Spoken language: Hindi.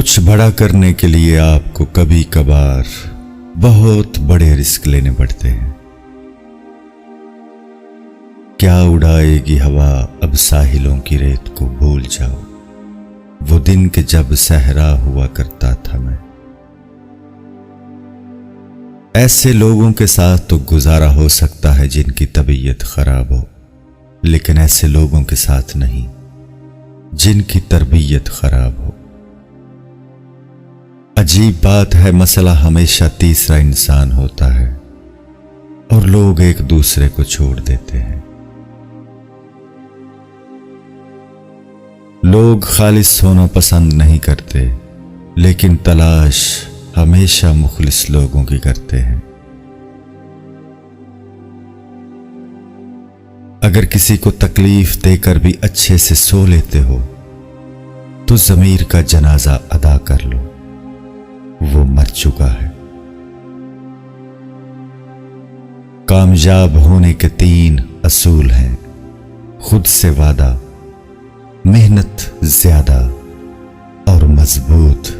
कुछ बड़ा करने के लिए आपको कभी कभार बहुत बड़े रिस्क लेने पड़ते हैं। क्या उड़ाएगी हवा अब साहिलों की रेत को, भूल जाओ वो दिन के जब सहरा हुआ करता था मैं। ऐसे लोगों के साथ तो गुजारा हो सकता है जिनकी तबीयत खराब हो, लेकिन ऐसे लोगों के साथ नहीं जिनकी तरबियत खराब हो। अजीब बात है, मसला हमेशा तीसरा इंसान होता है और लोग एक दूसरे को छोड़ देते हैं। लोग खालिस होना पसंद नहीं करते, लेकिन तलाश हमेशा मुखलिस लोगों की करते हैं। अगर किसी को तकलीफ देकर भी अच्छे से सो लेते हो तो ज़मीर का जनाजा अदा कर लो, वो मर चुका है। कामयाब होने के 3 असूल हैं: खुद से वादा, मेहनत ज्यादा और मजबूत